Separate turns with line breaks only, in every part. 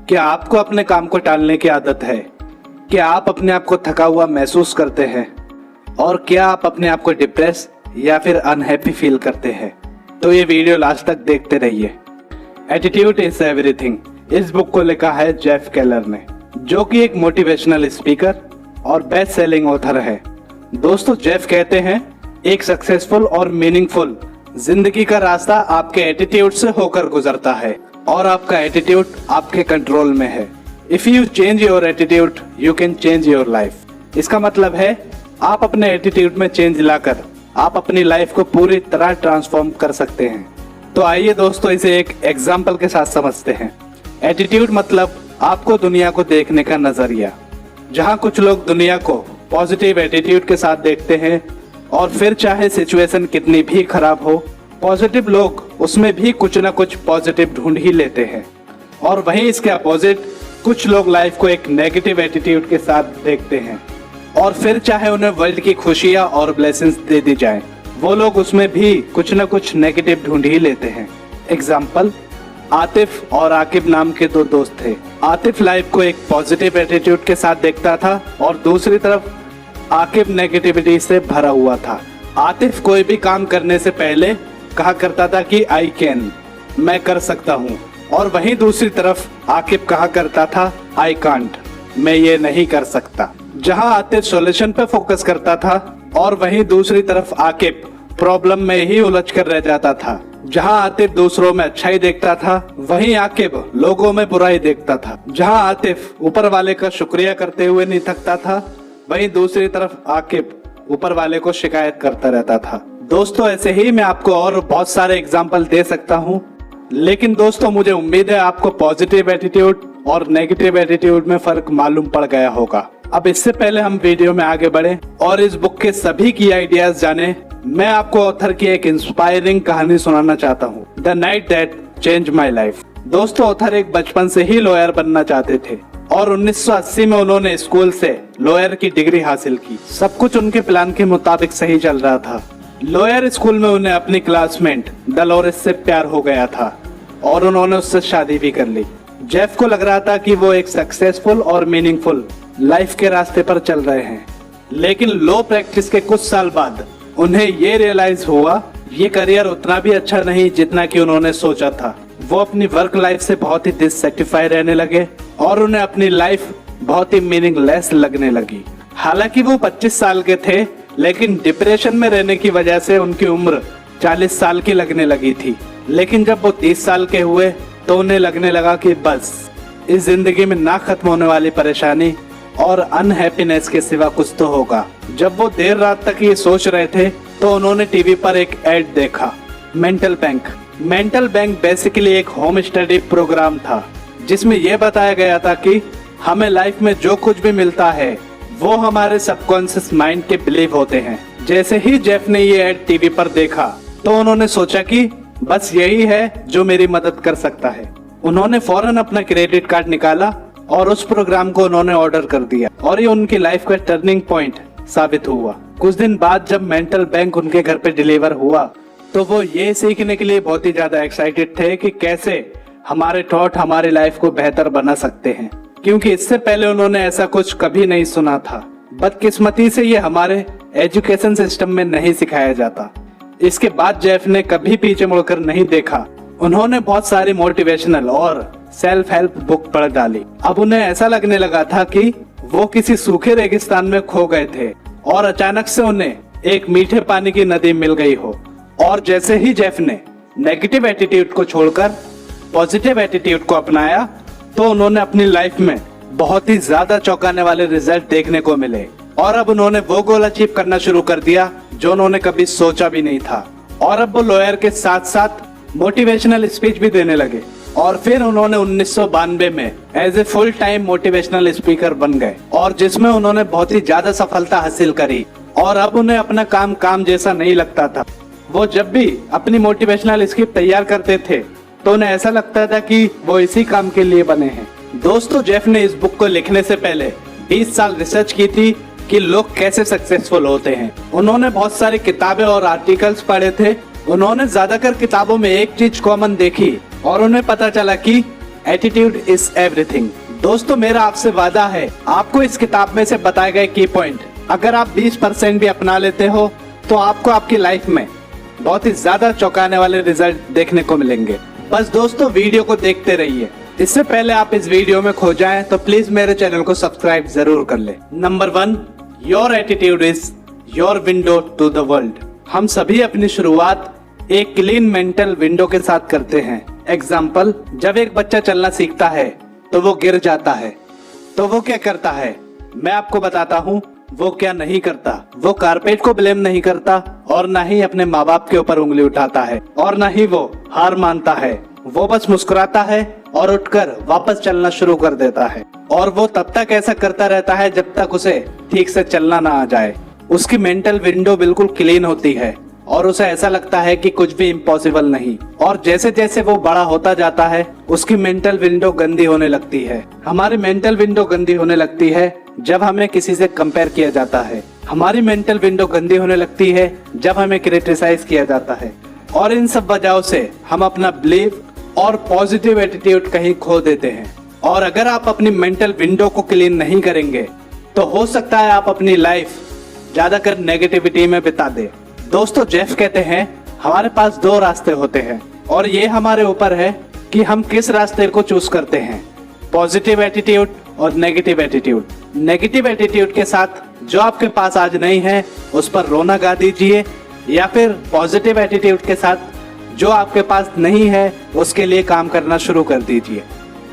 क्या आपको अपने काम को टालने की आदत है? क्या आप अपने आप को थका हुआ महसूस करते हैं? और क्या आप अपने आप को डिप्रेस या फिर अनहैप्पी फील करते हैं? तो ये वीडियो लास्ट तक देखते रहिए। एटीट्यूड इज एवरीथिंग, इस बुक को लिखा है जेफ केलर ने, जो कि एक मोटिवेशनल स्पीकर और बेस्ट सेलिंग ऑथर है। दोस्तों, जेफ कहते हैं एक सक्सेसफुल और मीनिंगफुल जिंदगी का रास्ता आपके एटीट्यूड से होकर गुजरता है और आपका एटीट्यूड आपके कंट्रोल में है। If you change your attitude you can change your life. इसका मतलब है आप अपने एटीट्यूड में चेंज लाकर आप अपनी लाइफ को पूरी तरह ट्रांसफॉर्म कर सकते हैं। तो आइए दोस्तों, इसे एक एग्जाम्पल के साथ समझते हैं। एटीट्यूड मतलब आपको दुनिया को देखने का नजरिया। जहाँ कुछ लोग दुनिया को पॉजिटिव एटीट्यूड के साथ देखते हैं और फिर चाहे सिचुएशन कितनी भी खराब हो, पॉजिटिव लोग उसमें भी कुछ ना कुछ पॉजिटिव ढूंढ ही लेते हैं। और वहीं इसके अपोजिट कुछ लोग लाइफ को एक नेगेटिव एटीट्यूड के साथ देखते हैं और फिर चाहे उन्हें वर्ल्ड की खुशियां और ब्लेसिंग्स दे दी जाए, वो लोग उसमें भी कुछ ना कुछ नेगेटिव ढूंढ ही लेते हैं। एग्जाम्पल, आतिफ और आकिब नाम के दो दोस्त थे। आतिफ लाइफ को एक पॉजिटिव एटीट्यूड के साथ देखता था और दूसरी तरफ आकिब नेगेटिविटी से भरा हुआ था। आतिफ कोई भी काम करने से पहले कहा करता था कि आई कैन, मैं कर सकता हूँ, और वहीं दूसरी तरफ आकिब कहा करता था आई कांट, मैं ये नहीं कर सकता। जहाँ आतिफ सॉल्यूशन पे फोकस करता था और वहीं दूसरी तरफ आकिब प्रॉब्लम में ही उलझ कर रह जाता था। जहाँ आतिफ दूसरों में अच्छाई देखता था, वहीं आकिब लोगों में बुराई देखता था। जहाँ आतिफ ऊपर वाले का शुक्रिया करते हुए नहीं थकता था, वहीं दूसरी तरफ आकिब ऊपर वाले को शिकायत करता रहता था। दोस्तों, ऐसे ही मैं आपको और बहुत सारे एग्जाम्पल दे सकता हूँ, लेकिन दोस्तों मुझे उम्मीद है आपको पॉजिटिव एटीट्यूड और नेगेटिव एटीट्यूड में फर्क मालूम पड़ गया होगा। अब इससे पहले हम वीडियो में आगे बढ़े और इस बुक के सभी की आइडियाज जाने, मैं आपको ऑथर की एक इंस्पायरिंग कहानी सुनाना चाहता हूँ, the night that change my life. दोस्तों, ऑथर एक बचपन से ही लॉयर बनना चाहते थे और 1980 में उन्होंने स्कूल से लॉयर की डिग्री हासिल की। सब कुछ उनके प्लान के मुताबिक सही चल रहा था। लॉयर स्कूल में उन्हें अपनी क्लासमेट डलोरेस से प्यार हो गया था और उन्होंने उससे शादी भी कर ली। जेफ को लग रहा था कि वो एक सक्सेसफुल और मीनिंगफुल लाइफ के रास्ते पर चल रहे हैं, लेकिन लॉ प्रैक्टिस के कुछ साल बाद उन्हें ये रियलाइज हुआ ये करियर उतना भी अच्छा नहीं जितना कि उन्होंने सोचा था। वो अपनी वर्क लाइफ से बहुत ही डिससैटिस्फाई रहने लगे और उन्हें अपनी लाइफ बहुत ही मीनिंगलेस लगने लगी। हालांकि वो 25 साल के थे, लेकिन डिप्रेशन में रहने की वजह से उनकी उम्र 40 साल की लगने लगी थी। लेकिन जब वो 30 साल के हुए तो उन्हें लगने लगा कि बस इस जिंदगी में ना खत्म होने वाली परेशानी और अनहैप्पीनेस के सिवा कुछ तो होगा। जब वो देर रात तक ये सोच रहे थे तो उन्होंने टीवी पर एक एड देखा, mental bank. Mental bank basically एक होम स्टडी प्रोग्राम था जिसमें यह बताया गया था कि हमें लाइफ में जो कुछ भी मिलता है वो हमारे सबकॉन्शियस माइंड के बिलीव होते हैं। जैसे ही जेफ ने ये एड टीवी पर देखा तो उन्होंने सोचा कि बस यही है जो मेरी मदद कर सकता है। उन्होंने फौरन अपना क्रेडिट कार्ड निकाला और उस प्रोग्राम को उन्होंने ऑर्डर कर दिया और ये उनकी लाइफ का टर्निंग पॉइंट साबित हुआ। कुछ दिन बाद जब मेंटल बैंक उनके घर पे डिलीवर हुआ तो वो ये सीखने के लिए बहुत ही ज्यादा एक्साइटेड थे कि कैसे हमारे थॉट हमारी लाइफ को बेहतर बना सकते हैं, क्योंकि इससे पहले उन्होंने ऐसा कुछ कभी नहीं सुना था। बदकिस्मती से ये हमारे एजुकेशन सिस्टम में नहीं सिखाया जाता। इसके बाद जेफ ने कभी पीछे मुड़कर नहीं देखा। उन्होंने बहुत सारी मोटिवेशनल और सेल्फ हेल्प बुक पढ़ डाली। अब उन्हें ऐसा लगने लगा था कि वो किसी सूखे रेगिस्तान में खो गए थे और अचानक से उन्हें एक मीठे पानी की नदी मिल गई हो। और जैसे ही जेफ ने नेगेटिव एटीट्यूड को छोड़कर पॉजिटिव एटीट्यूड को अपनाया तो उन्होंने अपनी लाइफ में बहुत ही ज्यादा चौंकाने वाले रिजल्ट देखने को मिले और अब उन्होंने वो गोल अचीव करना शुरू कर दिया जो उन्होंने कभी सोचा भी नहीं था। और अब वो लॉयर के साथ साथ मोटिवेशनल स्पीच भी देने लगे और फिर उन्होंने 1992 में as a full time motivational speaker बन गए और जिसमें उन्होंने बहुत ही ज्यादा सफलता हासिल करी। और अब उन्हें अपना काम जैसा नहीं लगता था। वो जब भी अपनी मोटिवेशनल स्क्रिप्ट तैयार करते थे तो उन्हें ऐसा लगता था कि वो इसी काम के लिए बने हैं। दोस्तों, जेफ ने इस बुक को लिखने से पहले 20 साल रिसर्च की थी कि लोग कैसे सक्सेसफुल होते हैं। उन्होंने बहुत सारी किताबें और आर्टिकल्स पढ़े थे। उन्होंने ज्यादातर किताबों में एक चीज कॉमन देखी और उन्हें पता चला कि एटीट्यूड इज एवरीथिंग। दोस्तों मेरा आपसे वादा है, आपको इस किताब में से बताए गए की पॉइंट अगर आप 20% भी अपना लेते हो तो आपको आपकी लाइफ में बहुत ही ज्यादा चौंकाने वाले रिजल्ट देखने को मिलेंगे। बस दोस्तों वीडियो को देखते रहिए। इससे पहले आप इस वीडियो में खो जाएं तो प्लीज मेरे चैनल को सब्सक्राइब जरूर कर ले। Number 1, your attitude is your window to the world. हम सभी अपनी शुरुआत एक क्लीन मेंटल विंडो के साथ करते हैं। एग्जाम्पल, जब एक बच्चा चलना सीखता है तो वो गिर जाता है, तो वो क्या करता है, मैं आपको बताता हूँ वो क्या नहीं करता। वो कारपेट को ब्लेम नहीं करता और ना ही अपने माँ बाप के ऊपर उंगली उठाता है और ना ही वो हार मानता है। वो बस मुस्कुराता है और उठकर वापस चलना शुरू कर देता है। और वो तब तक ऐसा करता रहता है जब तक उसे ठीक से चलना ना आ जाए। उसकी मेंटल विंडो बिल्कुल क्लीन होती है और उसे ऐसा लगता है कि कुछ भी इम्पॉसिबल नहीं। और जैसे जैसे वो बड़ा होता जाता है उसकी मेंटल विंडो गंदी होने लगती है। हमारी मेंटल विंडो गंदी होने लगती है जब हमें किसी से कंपेयर किया जाता है। हमारी मेंटल विंडो गंदी होने लगती है जब हमें क्रिटिसाइज किया जाता है। और इन सब वजहों से हम अपना बिलीव और पॉजिटिव एटीट्यूड कहीं खो देते हैं। और अगर आप अपनी मेंटल विंडो को क्लीन नहीं करेंगे तो हो सकता है आप अपनी लाइफ ज्यादातर नेगेटिविटी में बिता दे। दोस्तों जेफ कहते हैं हमारे पास 2 रास्ते होते हैं और ये हमारे ऊपर है कि हम किस रास्ते को चूज करते हैं, पॉजिटिव एटीट्यूड और नेगेटिव एटीट्यूड। नेगेटिव एटीट्यूड के साथ जो आपके पास आज नहीं है उस पर रोना गा दीजिए, या फिर पॉजिटिव एटीट्यूड के साथ जो आपके पास नहीं है उसके लिए काम करना शुरू कर दीजिए।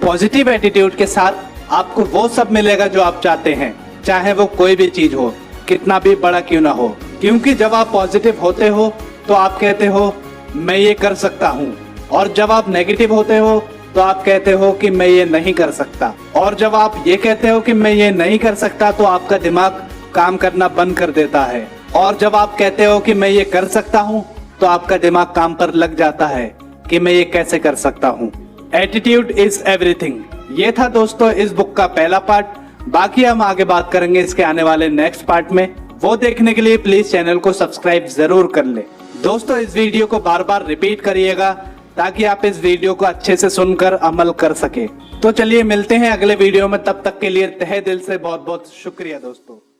पॉजिटिव एटीट्यूड के साथ आपको वो सब मिलेगा जो आप चाहते हैं, चाहे वो कोई भी चीज हो, कितना भी बड़ा क्यों ना हो। क्योंकि जब आप पॉजिटिव होते हो तो आप कहते हो मैं ये कर सकता हूँ, और जब आप नेगेटिव होते हो तो आप कहते हो कि मैं ये नहीं कर सकता। और जब आप ये कहते हो कि मैं ये नहीं कर सकता तो आपका दिमाग काम करना बंद कर देता है। और जब आप कहते हो कि मैं ये कर सकता हूँ तो आपका दिमाग काम पर लग जाता है कि मैं ये कैसे कर सकता हूँ। Attitude is everything. ये था दोस्तों इस बुक का पहला पार्ट। बाकी हम आगे बात करेंगे इसके आने वाले नेक्स्ट पार्ट में। वो देखने के लिए प्लीज चैनल को सब्सक्राइब जरूर कर ले। दोस्तों इस वीडियो को बार बार रिपीट करिएगा ताकि आप इस वीडियो को अच्छे से सुनकर अमल कर सके। तो चलिए मिलते हैं अगले वीडियो में, तब तक के लिए तहे दिल से बहुत बहुत शुक्रिया दोस्तों।